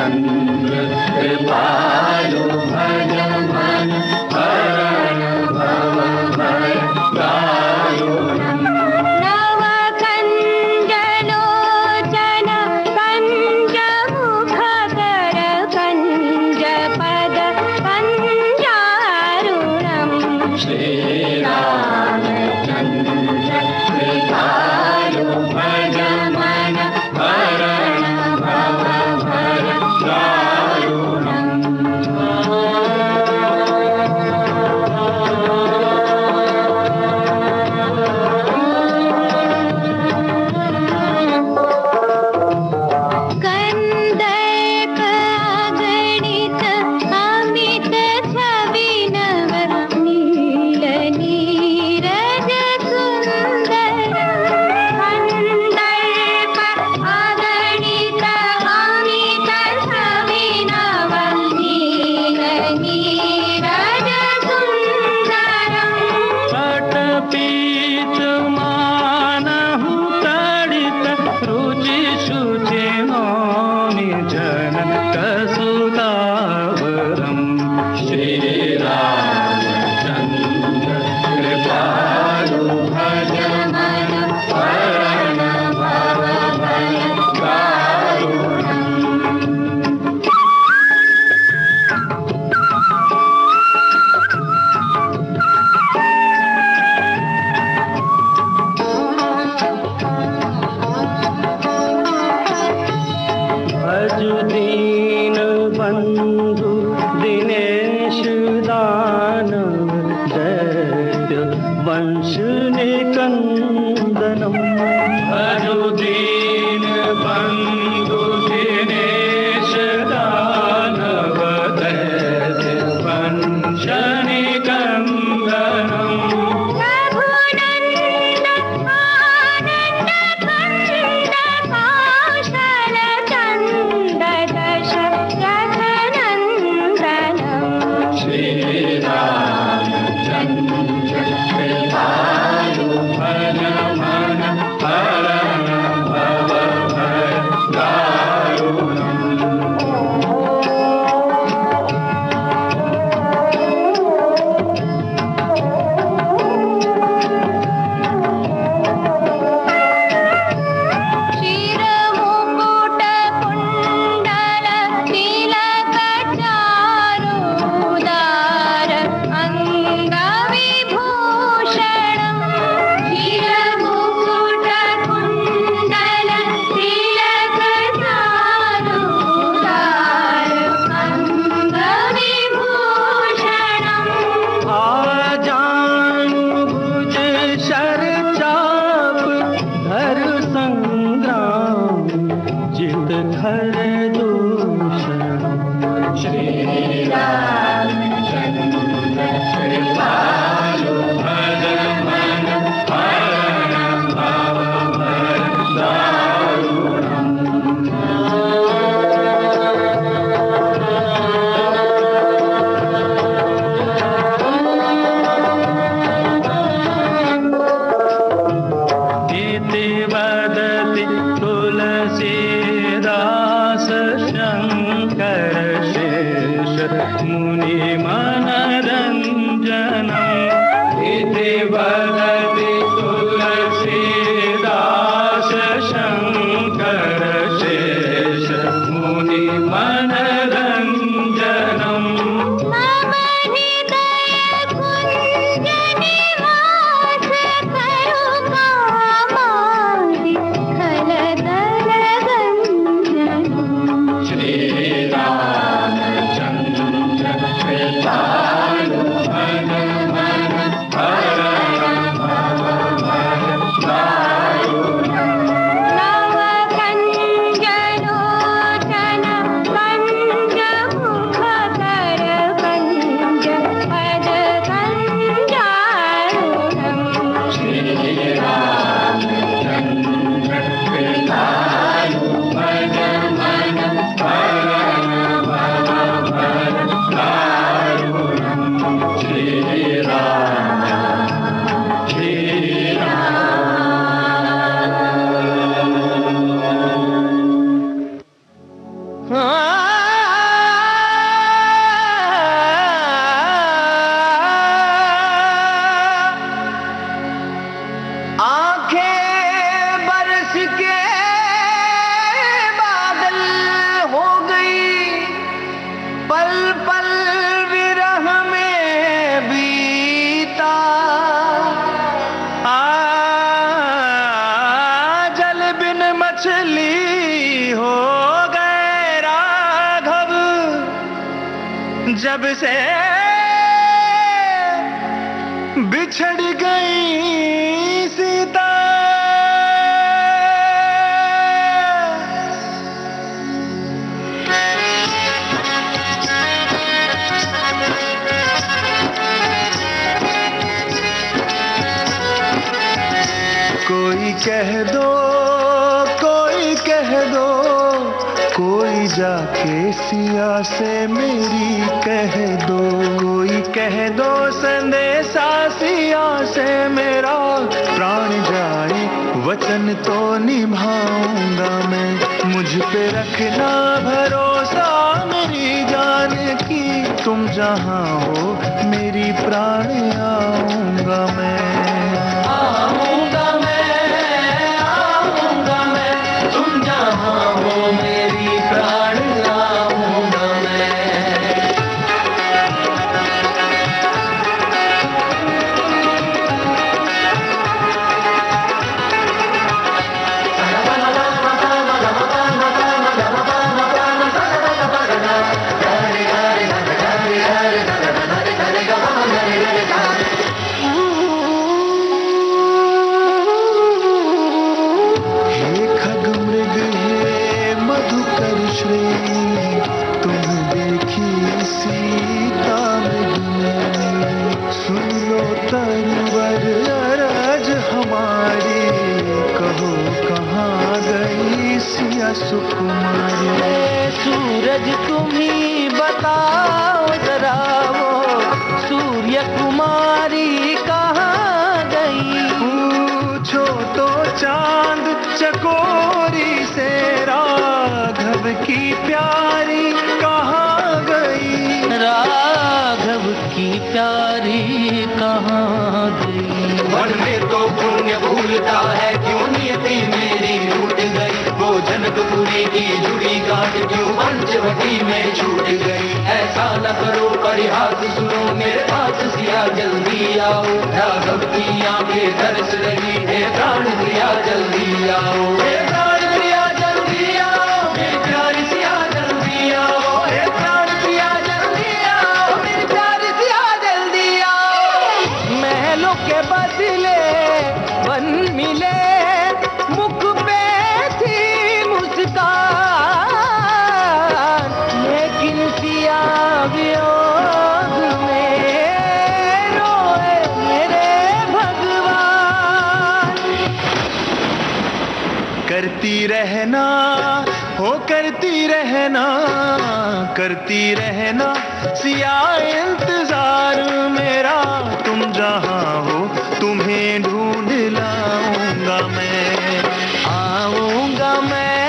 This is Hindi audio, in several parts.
चंद्र कृपालु भज मन हरण भव भय दारुणम्। नवकञ्जलोचन कञ्जमुखकर कञ्जपद कञ्जारुणम्। श्रीरामचन्द्र कृपालु भज मन हरण भव भय दारुणम्। कंदर्प अगणित अमित छवि नव नील नीरज सुंदर। कंदर्प अगणित अमित छवि नव नील नीरज सुंदरम्। पटपीत मानहु तडित रुचि शुचि मौनि जनन कसुतावरम्। श्रीरामचन्द्र कृपालु भज मन हरण भव भय दारुणम्। भजु दीन बंधु दिनेश दानव दैत्य वंश निकंदनम्। भजु दीन बंधु दिनेश दानव दैत्य वंश निकंदनम्। रघुनंदन आनंद कंद कौशल चंद दशरथ नंदनम्। श्रीरामचन्द्र कृपालु भज मन हरण भव भय दारुणम्। शिरमुकुट कुण्डल तिलक चारुदार अङ्गविभूषणम्। शिरमुकुट कुण्डल तिलक चारुदार अङ्गविभूषणम्। आजानुभुज शर चाप धर संग्राम जित धर दूषण। श्रीरामचन्द्र कृपालु भज मन हरण भव भय दारुणम्। इति वदति तुलसीदास शङ्कर शेष मुनि जब से बिछड़ गई सीता, कोई कह दो, कोई कह दो, कोई जाके सिया से मेरी कह दो, कोई कह दो संदेशा सिया से मेरा, प्राण जाए वचन तो निभाऊंगा मैं, मुझ पे रखना भरोसा मेरी जान की, तुम जहां हो मेरी प्राण आऊंगा मैं, आऊंगा मैं, तुम जहां हो मेरी प्राण आऊंगा मैं। सुकुमारी सूरज तुम ही बताओ जरा, वो सूर्य कुमारी कहाँ गई, पूछो तो चांद चकोरी से राघव की प्यारी कहाँ गई, राघव की प्यारी कहाँ गई, मन में तो पुण्य भूलता है क्यों नियति मेरी रूठ गई, वो जनकपुरी की जुड़ी गांठ क्यों पंचवटी में छूट गई, ऐसा न करो परिहास सुनो मेरे पास सिया जल्दी आओ, राघव की आंखें तरस रही है प्राण प्रिया जल्दी आओ, हे प्राण प्रिया जल्दी आओ, मेरी प्यारी सिया जल्दी आओ, हे प्राण प्रिया जल्दी आओ, मेरी प्यारी सिया जल्दी आओ, महलों के बदले वन मिले, मुख पे थी मुस्कान, लेकिन सिया वियोग में रोए मेरे भगवान, करती रहना हो करती रहना, करती रहना सिया इंतजार मेरा, तुम जहां हो तुम्हें ढूंढ लाऊंगा मैं, आऊंगा मैं,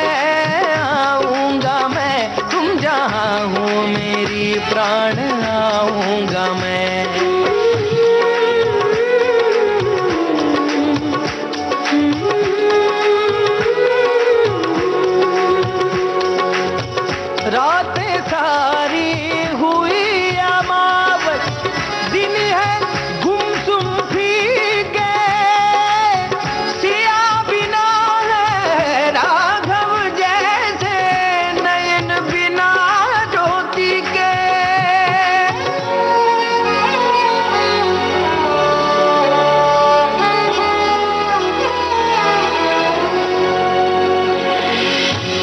तुम जहां हो मेरी प्राण आऊंगा मैं, रातें सारी हुई अमावस, दिन है गुमसुम फीके, सिया बिना है राघव जैसे नयन बिना ज्योति के,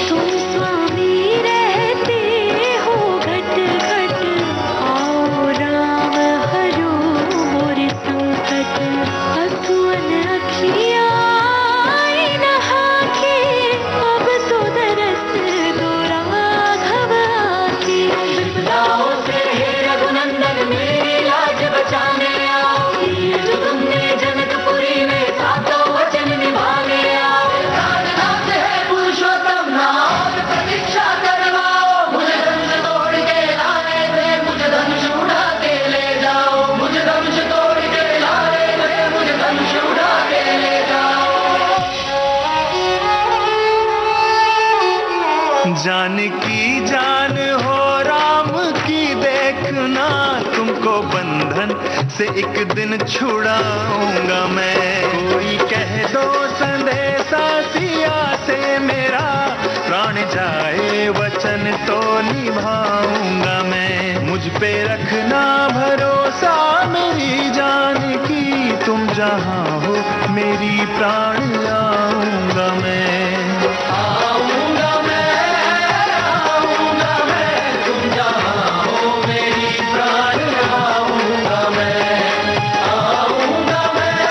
तुम स्वामी रहते हो घट घट, आओ राम हरो मोर संकट, हंसुअन अखियाँ आई नहा के, अब तो दरस दो राघव आके, विपदाओं से हे रघुनंदन मेरी लाज बचाने आओ, ये जो तुमने जनकपुरी में सातों वचन निभाने आओ, प्राणनाथ है पुरुषोत्तम नाम प्रतीक्षा करवाओ, मुझे धनुष तोड़ के लाए थे, मुझे धनुष उड़ा के ले जाओ, मुझे धनुष तोड़ के लाए थे, मुझे धनुष उड़ा के ले जाओ, जान की जान हो राम की देखना, तुमको बंधन से एक दिन छुड़ाऊंगा मैं, कोई कह दो संदेशा सिया से मेरा, प्राण जाए वचन तो निभाऊंगा मैं। मुझ पे रखना भरोसा मेरी जान की, तुम जहां हो मेरी प्राण आऊंगा मैं। आऊंगा मैं, तुम जहां हो मेरी प्राण आऊंगा मैं। आऊंगा मैं,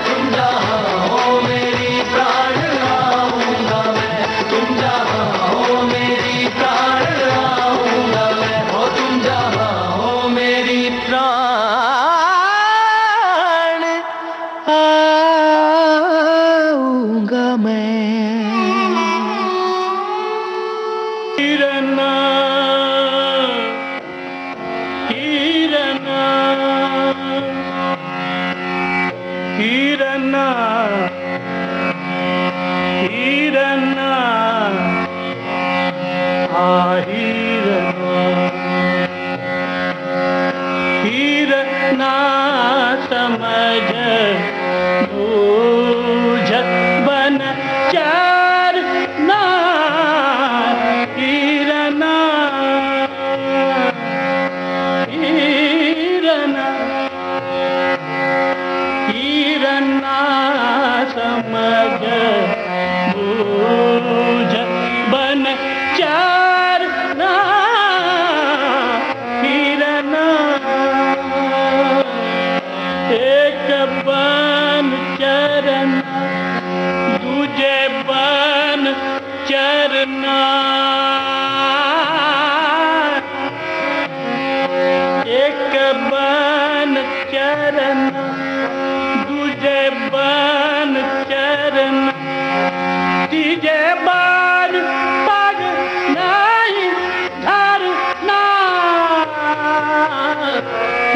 तुम जहां हो मेरी प्राण आऊंगा मैं। तुम जहां हो मेरी प्राण आऊंगा मैं। हो तुम जहां हो मेरी प्राण आऊंगा मैं। हिरना हिरना हिरना हिरना हिरना हिरना समझ बूझ बन चरना हिरना हिरना हिरना समझ बूझ बन चरना हिरना एक बन चरना दूजे बन चरना। एक बन चरना दूजे बन चरना, तीजे बन पग नहीं धरना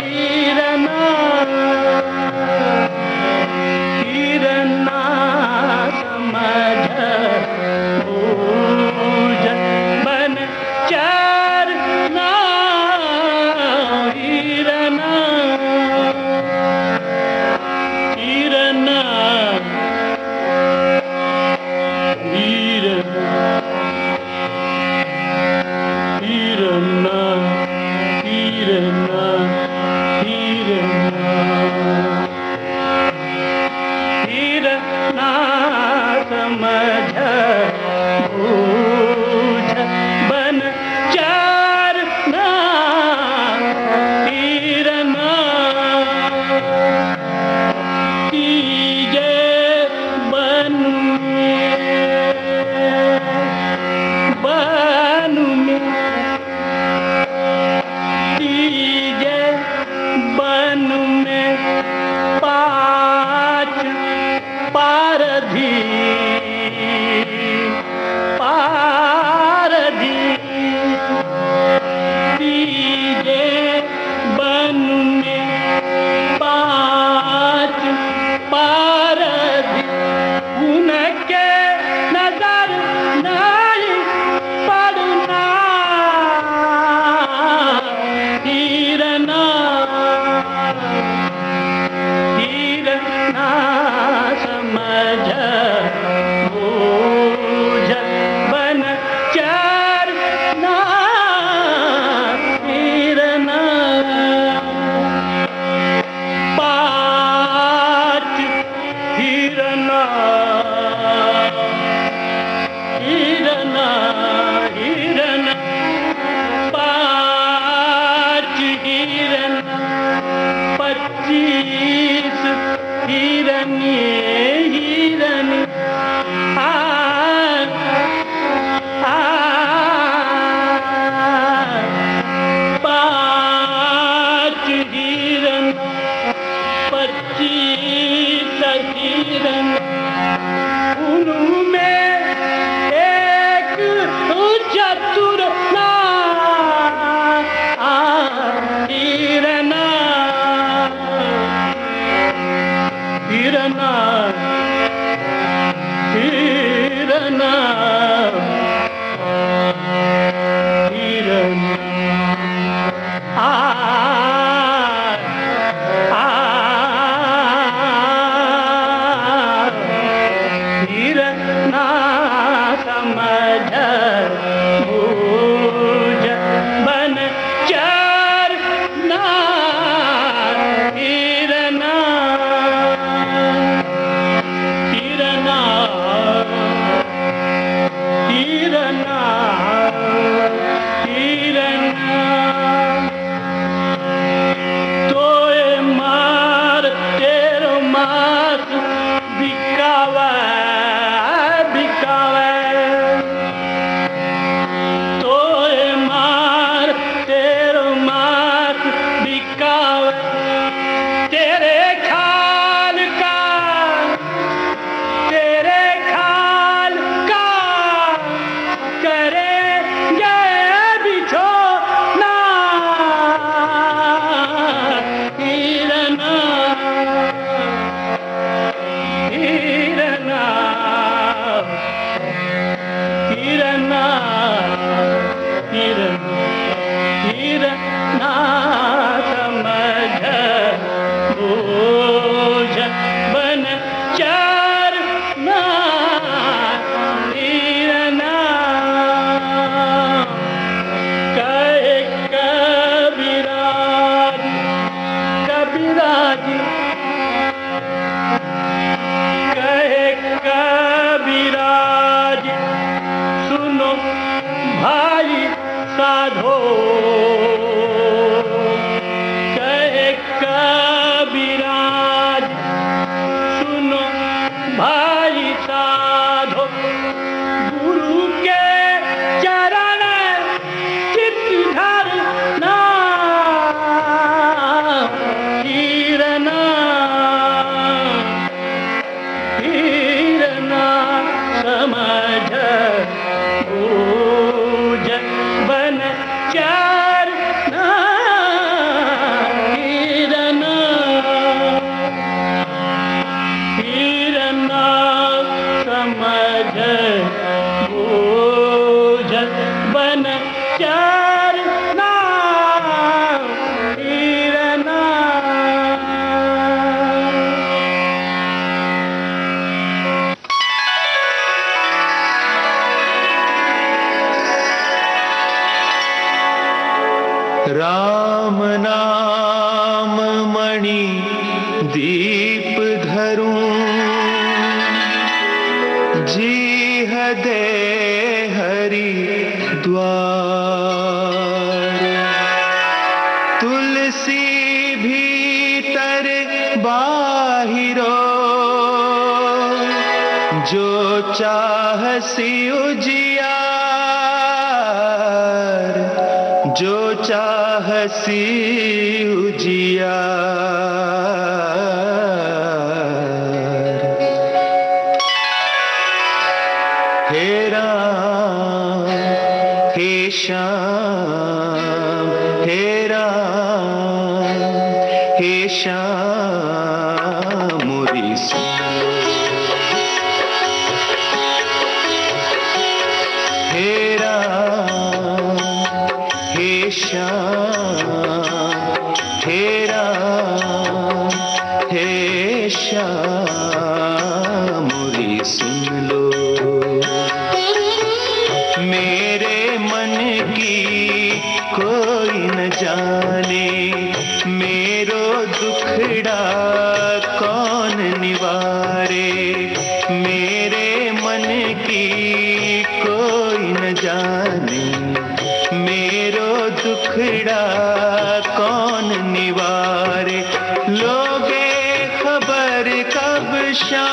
हिरना हिरना समझ बूझ भूज बन चरना हिरना हिरना हिरना हिरना तोय मार तेरो मास बिकावा बिकावा तोय मार तेरो मास बिकावा तेरे खाल का करेंगे बिछोना हिरना हिरना हिरना हिरना हिरना समझ बूझ बन चरना हिरना कहे कबीराज कबीराज कहे कबीराज सुनो भाई साधो कहे कबीराज सुनो भाई साधो गुरु के चरण चित धरना हिरना हिरना समझ बूझ बन चरना हिरना हिरना समझ बूझ बन चरना हिरना राम नाम मणि दीप धरूं जी हदे हरि द्वार तुलसी भीतर बाहिरो जो चाहसी उजियार जो चाहसी उजियार हे राम हे श्याम हे राम हे श्याम मोरी हे राम हे श्याम हे राम हे श्याम मोरी सुन लो मेरे मन की कोई न जाने मेरो दुखड़ा कौन निवारे मेरे मन की कोई न जाने मेरो दुखड़ा कौन निवारे लोगे खबर कब शाम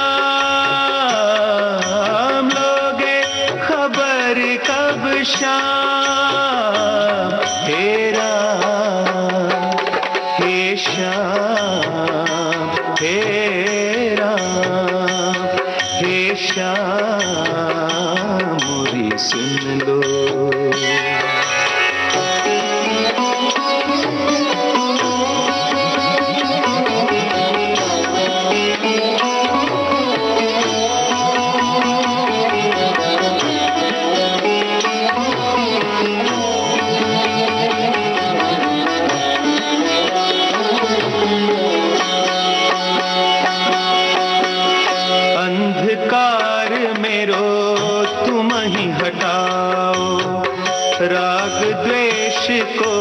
लोगे खबर कब शाम हे राम हे श्याम हे राम हे श्याम मोरी सुन लो अंधकार मेरो तुम ही हटा को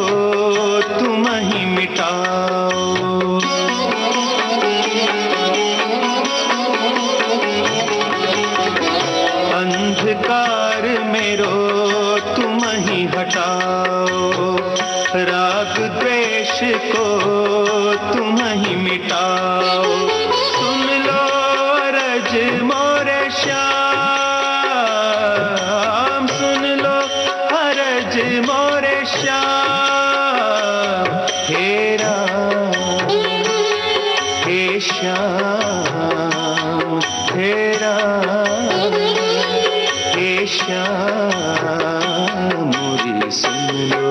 तुम ही मिटाओ। अंधकार मेरो तुम ही हटाओ, राग द्वेष को तुम ही मिटाओ। सुन लो अरज मोरे श्याम, सुन लो अरज मोरे श्याम। हे राम हे श्याम, हे राम हे श्याम, मोरी सुन लो।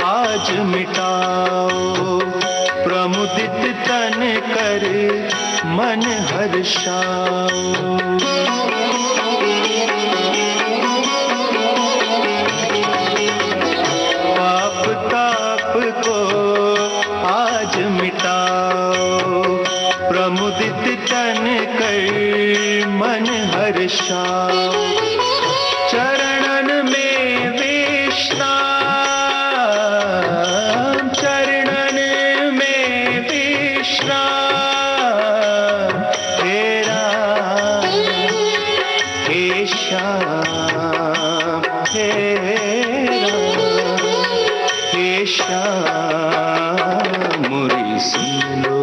आज मिटाओ, प्रमुदित तन कर मन हर्षाओ। पाप ताप को आज मिटाओ, प्रमुदित तन कर मन हर्षाओ। चरणन में विश्राम, चरणन में विश्राम। हे राम हे श्याम, हे राम हे श्याम, मोरी सुन लो।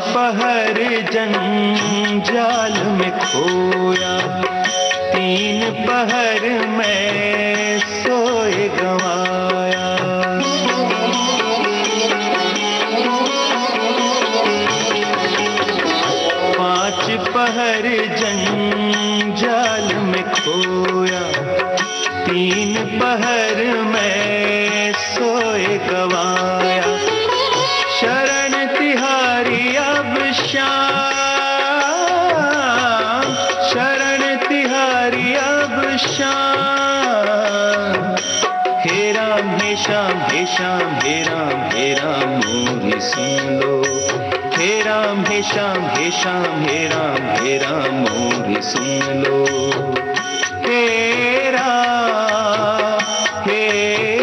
पहर जंजाल में खोया, 3 पहर में सोए गंवाया। 5 पहर जंजाल में खोया, 3 पहर में सोए गंवाया। शरण तिहारी अब श्याम, शरण तिहारी अब श्याम। हे राम हे श्याम, हे श्याम हे राम मोरी सुन लो। हे राम हे श्याम, हे श्याम हे राम मोरी सुन लो। हे राम हे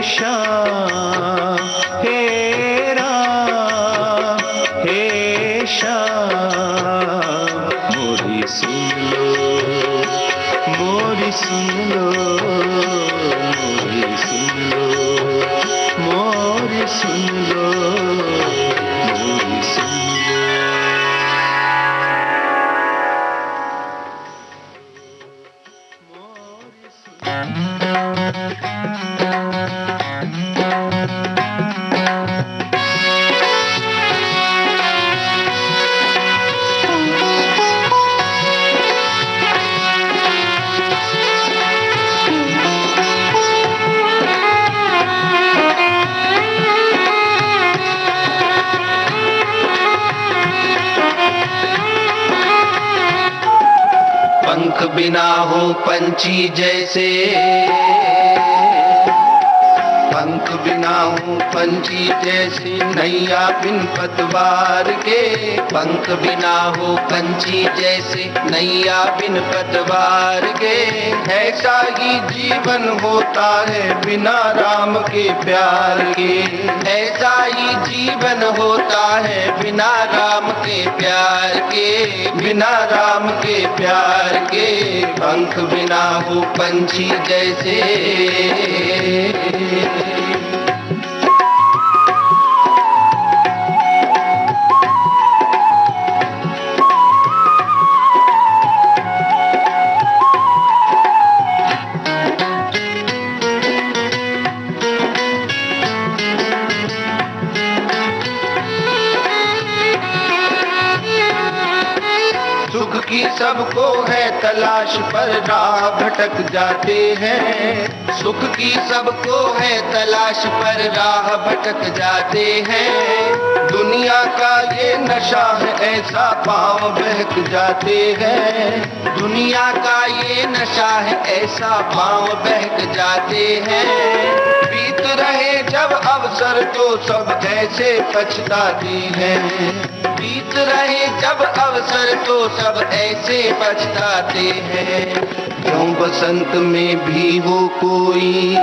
श्याम, हे श्याम, मोरी सुन लो, मोरी सुन लो, मोरी सुन लो, मोरी सुन लो, मोरी सुन लो। पंख बिना हो पंछी जैसे, पंख बिना हो पंछी जैसे, नैया बिन पतवार के। पंख बिना हो पंछी जैसे, नैया बिन पतवार के। ऐसा ही जीवन होता है बिना राम के प्यार के। ऐसा ही जीवन होता है बिना राम के प्यार के, बिना राम के प्यार के। पंख बिना हो पंछी जैसे। की सबको है तलाश पर राह भटक जाते हैं। सुख की सबको है तलाश पर राह भटक जाते हैं। दुनिया का ये नशा है ऐसा पाँव बहक जाते हैं। दुनिया का ये नशा है ऐसा पाँव बहक जाते हैं। बीत रहे जब अवसर तो सब ऐसे पछताते हैं। बीत रहे जब अवसर तो सब ऐसे पछताते हैं। क्यों बसंत में भी वो कोई,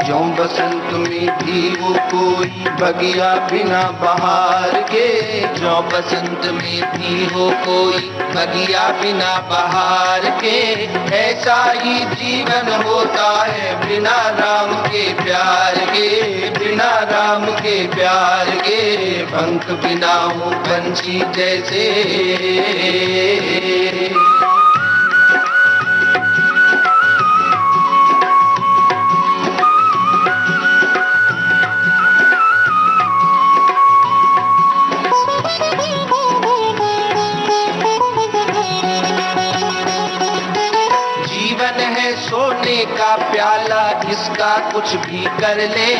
क्यों बसंत में भी वो कोई बगिया बिना बहार के। क्यों बसंत में भी वो कोई बगिया बिना बहार के। ऐसा ही जीवन होता है बिना राम के प्यार के, बिना राम के प्यार के। पंख बिना हो पंछी जैसे, सोने का प्याला इसका कुछ भी कर ले।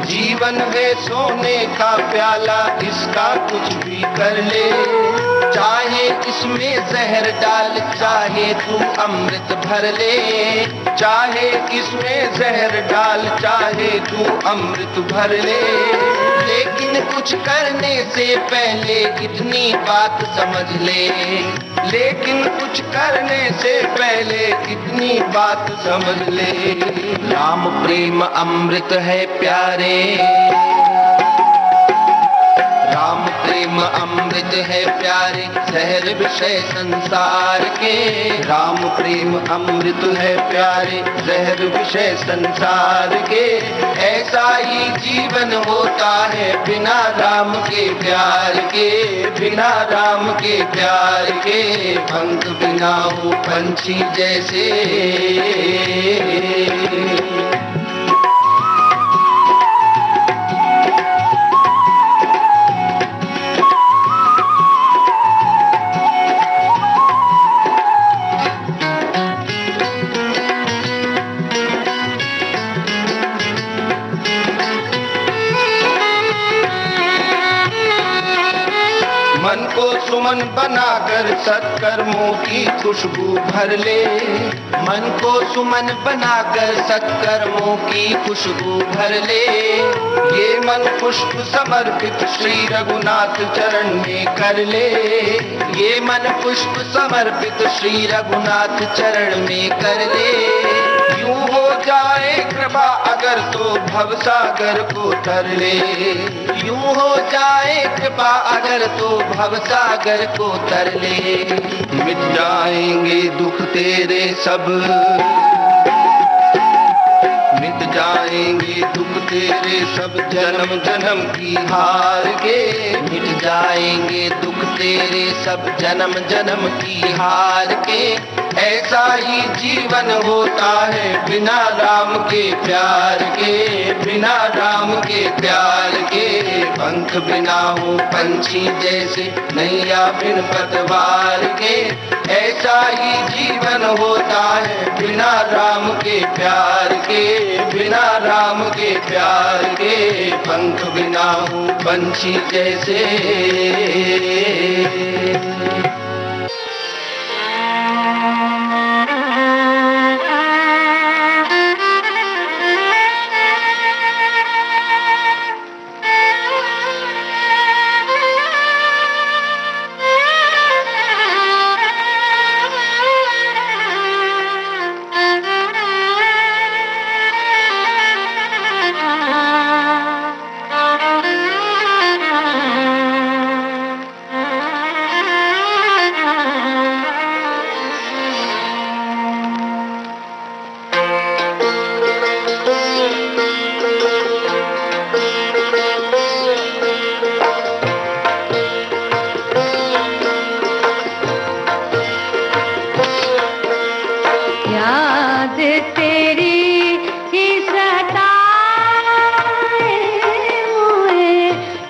जीवन है सोने का प्याला इसका कुछ भी कर ले। चाहे इसमें जहर डाल चाहे तू अमृत भर ले। चाहे इसमें जहर डाल चाहे तू अमृत भर ले। लेकिन कुछ करने से पहले इतनी बात समझ ले। लेकिन कुछ करने से पहले इतनी बात समझ ले। राम प्रेम अमृत है प्यारे, राम प्रेम अमृत है प्यारे। जहर विषय संसार के, राम प्रेम अमृत है प्यारे। जहर विषय संसार के। ऐसा ही जीवन होता है बिना राम के प्यार के, बिना राम के प्यार के। पंख बिना हो पंछी जैसे, मन को सुमन बनाकर सत्कर्मों की खुशबू भर ले। मन को सुमन बनाकर सत्कर्मों की खुशबू भर ले। ये मन पुष्प समर्पित श्री रघुनाथ चरण में कर ले। ये मन पुष्प समर्पित श्री रघुनाथ चरण में कर ले। यूं हो जाए कृपा अगर तो भवसागर को तर ले। यूं हो जाए कृपा अगर तो भवसागर को तर ले। मिट जाएंगे दुख तेरे सब, मिट जाएंगे दुख तेरे सब। जन्म जन्म की हार के, मिट जाएंगे दुख तेरे सब। जन्म जन्म की हार के। ऐसा ही जीवन होता है बिना राम के प्यार के, बिना राम के प्यार के। पंख बिना हो पंछी जैसे नैया बिन पतवार के। ऐसा ही जीवन होता है बिना राम के प्यार के, बिना राम के प्यार के। पंख बिना हो पंछी जैसे।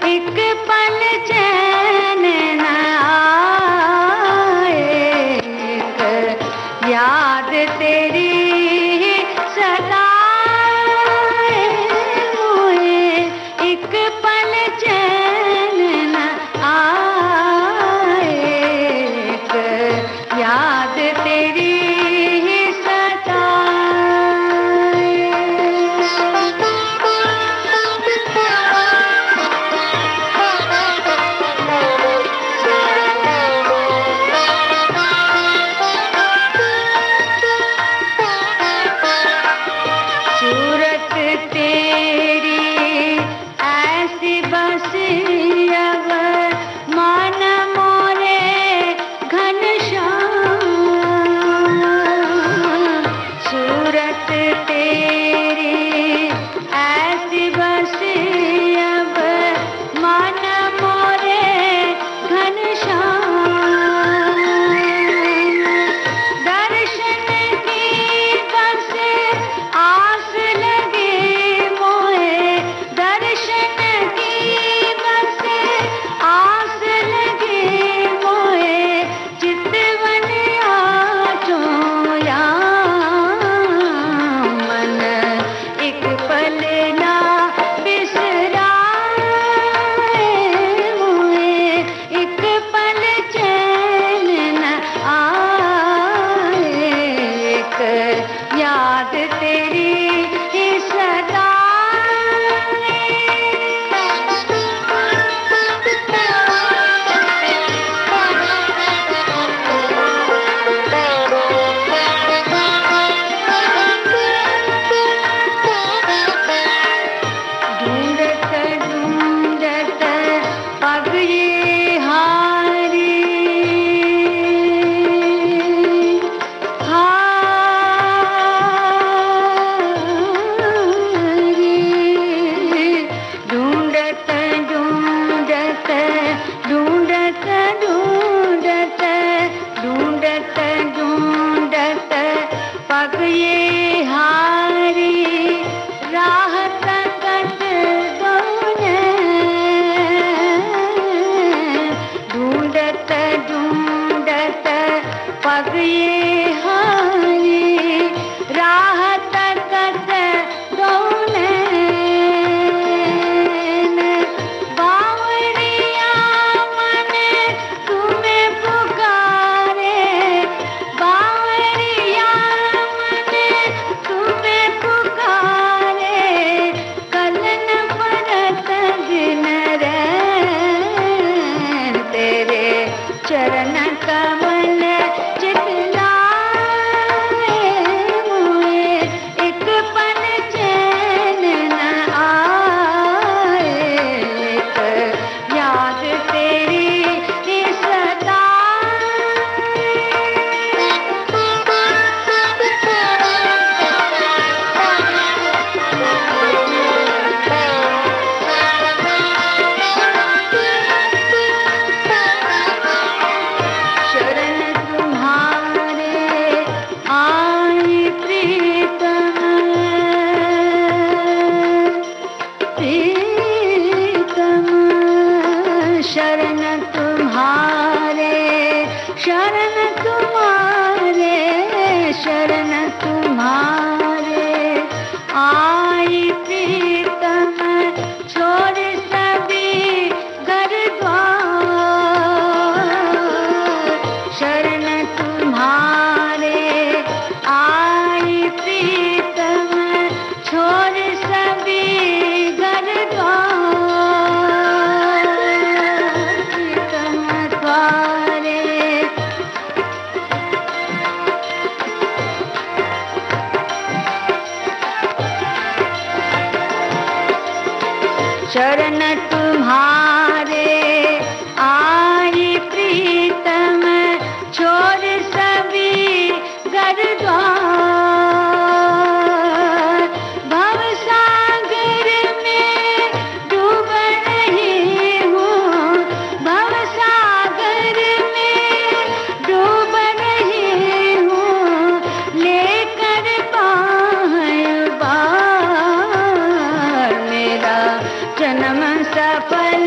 एक पल चैन न तेरी ऐसी बसे अब मन मोरे घनश्याम। दर्शन की बस आस लगे मोहे, दर्शन की बस आस लगे मोहे, चितवन आजोया मन एक पल ना बिसराए मोहे, एक पल चैन न आए, एक याद तेरी ही सदा। ढूंढत ढूंढत पग ये हारी, ढूंढत ढूंढत ढूंढत ढूंढत ढूंढत ढूंढत पग ये हारी, राह तकत गौने, ढूंढत ढूंढत पग ये हारी, राह तकत गौने। बावरिया मन तुम्हें पुकारे, बावरिया मन तुम्हें पुकारे, कलन परत दिन रैन, तेरे चरण कमल चितलाए मोहे, एक पल चैन न आए, एक याद तेरी ही सदा। शरण तुम्हारे आई प्रीतम, प्रीतम शरण तुम्हारे, शरण तुम्हारे, शरण तुम्हारे आई प्रीतम, छोड़ सभी घर द्वार, शरण तुम्हारे आई प्रीतम, छोड़ सभी घर द्वार, प्रीतम द्वारे। शरण तुम्हारे आई प्रीतम, छोड़ सभी घर द्वार, भव सागर में डूब रही हूँ, भव सागर में डूब रही हूँ, लेकर बाहर बार, मेरा जन्म सफल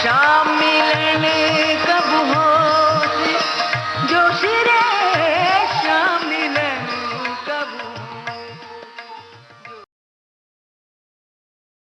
शाम मिलन